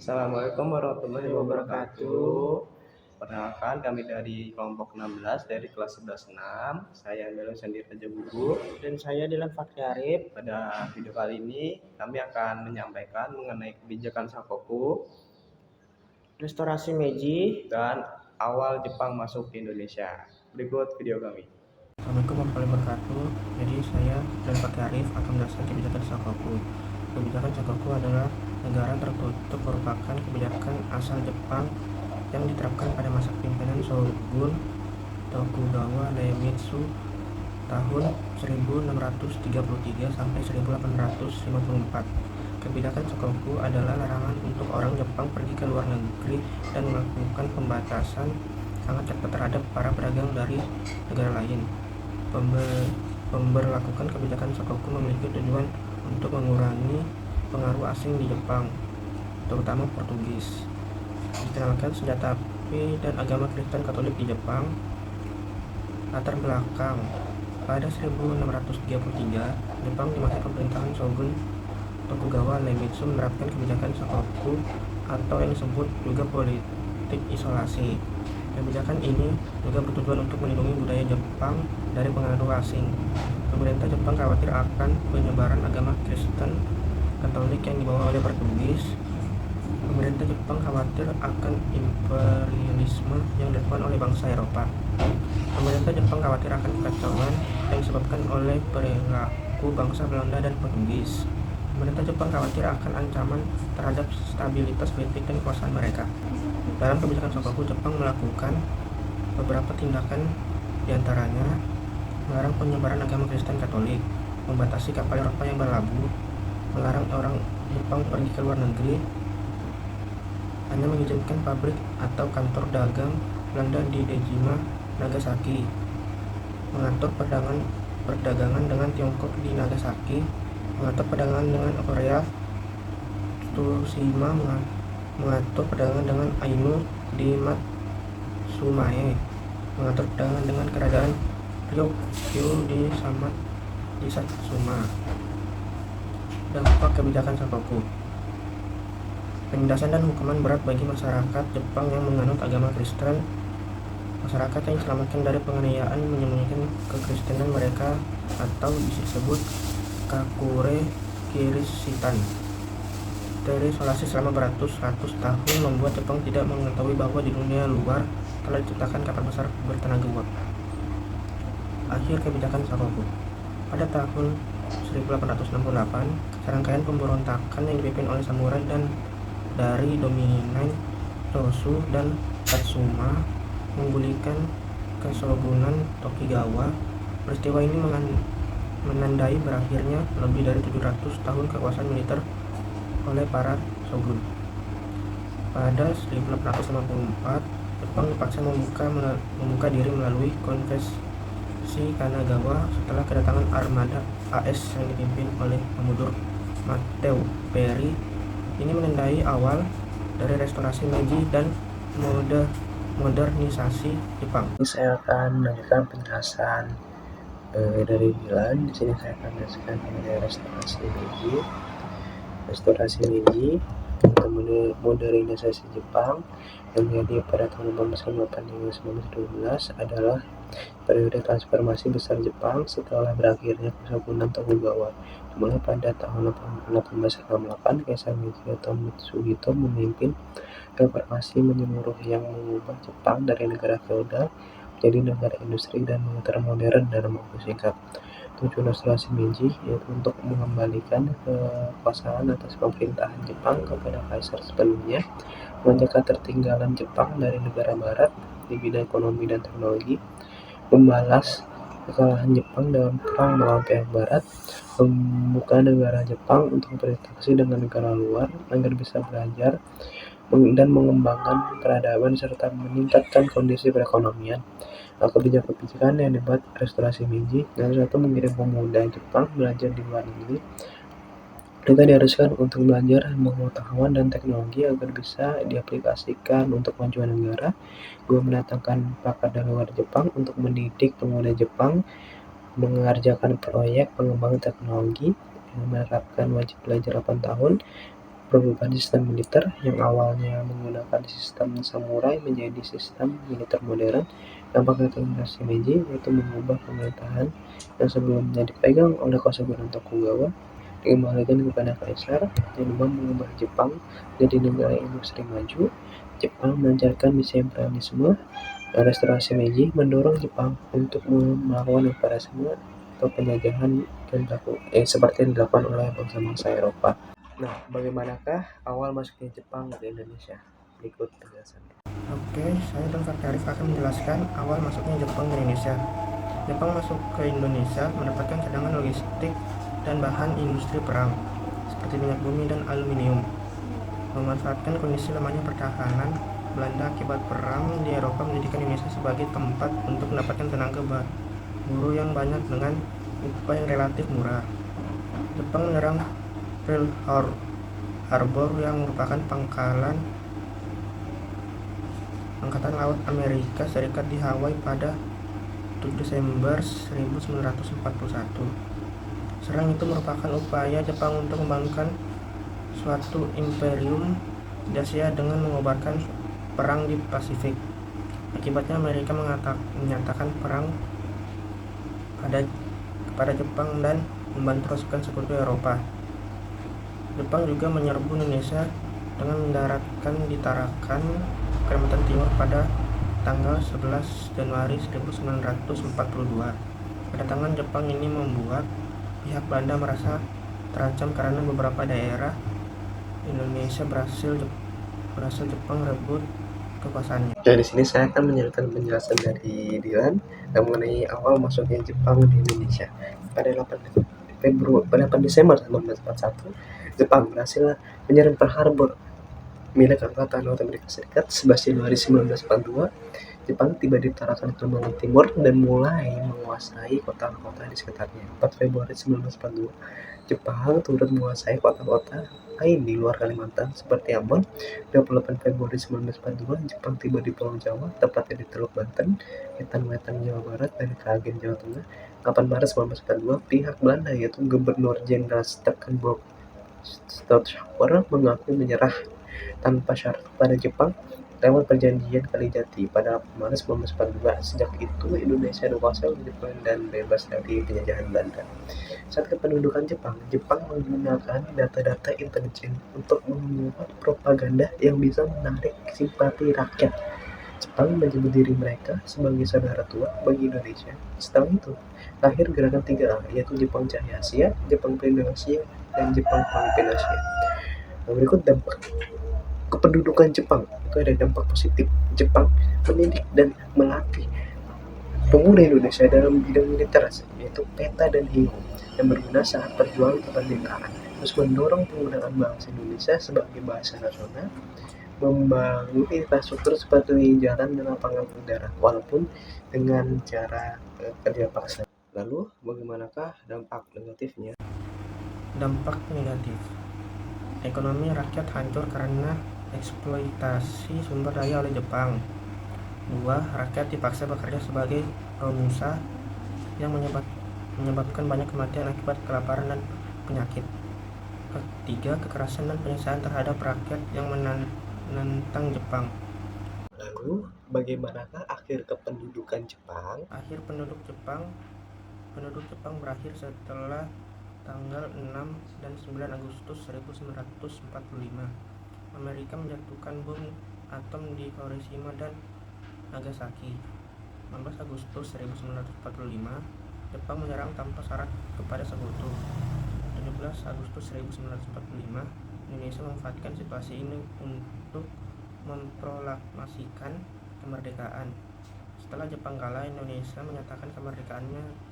Assalamualaikum warahmatullahi wabarakatuh. Perkenalkan kami dari kelompok 16 dari kelas 11 6. Saya Melo Sandi Raja Guru. Dan saya Dilan Fakri Arif. Pada video kali ini kami akan menyampaikan mengenai kebijakan Sakoku Restorasi Meiji. dan awal Jepang masuk ke Indonesia. Berikut video kami. Assalamualaikum warahmatullahi wabarakatuh. Jadi saya Dilan Fakri Arif akan menjelaskan kebijakan Sakoku. Kebijakan Sakoku adalah negara tertutup, merupakan kebijakan asal Jepang yang diterapkan pada masa kepemimpinan Shogun Tokugawa Iemitsu tahun 1633 sampai 1854. Kebijakan Sakoku adalah larangan untuk orang Jepang pergi ke luar negeri dan melakukan pembatasan sangat ketat terhadap para pedagang dari negara lain. Pemberlakukan kebijakan Sakoku memiliki tujuan untuk mengurangi pengaruh asing di Jepang, terutama Portugis. Dikenalkan senjata api dan agama Kristen Katolik di Jepang. Latar belakang: pada 1633, Jepang di masa pemerintahan Shogun Tokugawa Iemitsu menerapkan kebijakan Sakoku atau yang disebut juga politik isolasi. Kebijakan ini juga bertujuan untuk melindungi budaya Jepang dari pengaruh asing. Pemerintah Jepang khawatir akan penyebaran agama Kristen Katolik yang dibawa oleh Portugis. Pemerintah Jepang khawatir akan imperialisme yang dilakukan oleh bangsa Eropa. Pemerintah Jepang khawatir akan kekacauan yang disebabkan oleh perilaku bangsa Belanda dan Portugis. Pemerintah Jepang khawatir akan ancaman terhadap stabilitas politik dan kekuasaan mereka. Dalam kebijakan Sakoku, Jepang melakukan beberapa tindakan, diantaranya melarang penyebaran agama Kristen Katolik, membatasi kapal Eropa yang berlabuh, melarang orang Jepang pergi ke luar negeri, hanya mengizinkan pabrik atau kantor dagang Belanda di Dejima, Nagasaki, mengatur perdagangan dengan Tiongkok di Nagasaki, mengatur perdagangan dengan Korea, Tsushima, mengatur perdagangan dengan Ainu di Matsumae, mengatur perdagangan dengan kerajaan Ryukyu di Satsuma. Dampak kebijakan Sakoku: penindasan dan hukuman berat bagi masyarakat Jepang yang menganut agama Kristen. Masyarakat yang diselamatkan dari penganiayaan menyembunyikan kekristenan mereka atau disebut Kakure Kirishitan. Terisolasi selama beratus-ratus tahun membuat Jepang tidak mengetahui bahwa di dunia luar telah diciptakan kapal besar bertenaga uap. Akhir kebijakan Sakoku: pada tahun 1868, serangkaian pemberontakan yang dipimpin oleh samurai dan dari dominan Tosu dan Satsuma menggulingkan keshogunan Tokugawa. Peristiwa ini menandai berakhirnya lebih dari 700 tahun kekuasaan militer oleh para shogun. Pada 1854, Jepang dipaksa membuka diri melalui Konvensi Kanagawa setelah kedatangan armada AS yang dipimpin oleh Commodore Matthew Perry. Ini menandai awal dari restorasi Meiji dan modernisasi Jepang. Saya akan melanjutkan penjelasan dari Dilan. Di sini saya akan menjelaskan mengenai restorasi Meiji. Restorasi Meiji atau modernisasi Jepang yang terjadi pada tahun 1808 hingga 1912 adalah periode transformasi besar Jepang setelah berakhirnya Keshogunan Tokugawa. Dimulai pada tahun 1868, Kaisar Meiji atau Mitsuhito memimpin reformasi menyeluruh yang mengubah Jepang dari negara feodal menjadi negara industri dan militer modern dalam waktu singkat. Tujuan restorasi Meiji yaitu untuk mengembalikan kekuasaan atas pemerintahan Jepang kepada kaisar sebelumnya, mengecek ketertinggalan Jepang dari negara barat di bidang ekonomi dan teknologi, membalas kekalahan Jepang dalam perang melawan pihak barat, membuka negara Jepang untuk berinteraksi dengan negara luar agar bisa belajar dan mengembangkan peradaban serta meningkatkan kondisi perekonomian. Kebijakan-kebijakan yang dibuat restorasi Meiji yang satu mengirim pemuda Jepang belajar di luar negeri. Mereka diharuskan untuk belajar pengetahuan dan teknologi agar bisa diaplikasikan untuk kemajuan negara. Dua, mendatangkan pakar dari luar Jepang untuk mendidik pemuda Jepang mengerjakan proyek pengembangan teknologi yang menerapkan wajib belajar 8 tahun perubahan sistem militer yang awalnya menggunakan sistem samurai menjadi sistem militer modern. Dampak regenerasi Meiji yaitu mengubah pemerintahan yang sebelumnya dipegang oleh Koshogunan Tokugawa dikembalikan kepada kaisar dan mengubah Jepang menjadi negara industri maju. Jepang melancarkan misi imperialisme. Restorasi Meiji mendorong Jepang untuk melakukan imperialisme atau penjajahan seperti yang dilakukan oleh bangsa-bangsa Eropa. Nah, bagaimanakah awal masuknya Jepang ke Indonesia? Berikut penjelasannya. Oke, saya Dr. Arif akan menjelaskan awal masuknya Jepang ke Indonesia. Jepang masuk ke Indonesia mendapatkan cadangan logistik dan bahan industri perang, seperti minyak bumi dan aluminium. Memanfaatkan kondisi lemahnya pertahanan Belanda akibat perang di Eropa menjadikan Indonesia sebagai tempat untuk mendapatkan tenaga buruh yang banyak dengan upah yang relatif murah. Jepang menyerang Pearl Harbor yang merupakan pangkalan Angkatan Laut Amerika Serikat di Hawaii pada 7 Desember 1941. Serang itu merupakan upaya Jepang untuk membangunkan suatu imperium di Asia dengan mengobarkan perang di Pasifik. Akibatnya Amerika menyatakan perang kepada Jepang dan membantu pasukan sekutu Eropa. Jepang juga menyerbu Indonesia dengan mendaratkan di Tarakan, Kalimantan Timur pada tanggal 11 Januari 1942. Kedatangan Jepang ini membuat pihak Belanda merasa terancam karena beberapa daerah Indonesia berhasil Jepang rebut kekuasaannya. Di sini saya akan menjelaskan penjelasan dari Dilan mengenai awal masuknya Jepang di Indonesia. Pada 8 Desember 1941, Jepang berhasil menyerang Pearl Harbor milik Angkatan Laut Amerika Serikat. 11 Januari 1942, Jepang tiba di Tarakan, Kalimantan Timur dan mulai menguasai kota-kota di sekitarnya. 4 Februari 1942, Jepang turut menguasai kota-kota lain di luar Kalimantan seperti Ambon. 28 Februari 1942, Jepang tiba di Pulau Jawa, tepatnya di Teluk Banten, Wetan Jawa Barat, dan Kagen Jawa Tengah. 8 Maret 1942, pihak Belanda yaitu Gubernur Jenderal Stekenburg Stouthauer mengaku menyerah tanpa syarat pada Jepang lewat perjanjian Kalijati pada 8 Maret 1942. Sejak itu Indonesia dikuasai oleh Jepang dan bebas dari penjajahan Belanda. Saat kependudukan Jepang menggunakan data-data intelijen untuk membuat propaganda yang bisa menarik simpati rakyat. Jepang menyebut diri mereka sebagai saudara tua bagi Indonesia. Setelah itu, lahir gerakan 3A, yaitu Jepang Cahaya Asia, Jepang Pelindung Asia, dan Jepang Pemimpin Asia. Berikut dampak kependudukan Jepang. Itu ada dampak positif. Jepang mendidik dan melatih pemuda Indonesia dalam bidang militer, yaitu peta dan hero, yang berguna saat perjuangan kemerdekaan. Terus mendorong penggunaan bahasa Indonesia sebagai bahasa nasional, membangun infrastruktur seperti jalan dan lapangan udara, walaupun dengan cara kerja paksa. Lalu, bagaimanakah dampak negatifnya? Dampak negatif: ekonomi rakyat hancur karena eksploitasi sumber daya oleh Jepang. 2. Rakyat dipaksa bekerja sebagai romusa yang menyebabkan banyak kematian akibat kelaparan dan penyakit. 3. Kekerasan dan penyiksaan terhadap rakyat yang menentang Jepang. Lalu, bagaimanakah akhir kependudukan Jepang? Akhir penduduk Jepang berakhir setelah tanggal 6 dan 9 Agustus 1945. Amerika menjatuhkan bom atom di Hiroshima dan Nagasaki. 16 Agustus 1945, Jepang menyerang tanpa syarat kepada sekutu. 17 Agustus 1945, Indonesia memanfaatkan situasi ini untuk memproklamasikan kemerdekaan. Setelah Jepang kalah, Indonesia menyatakan kemerdekaannya.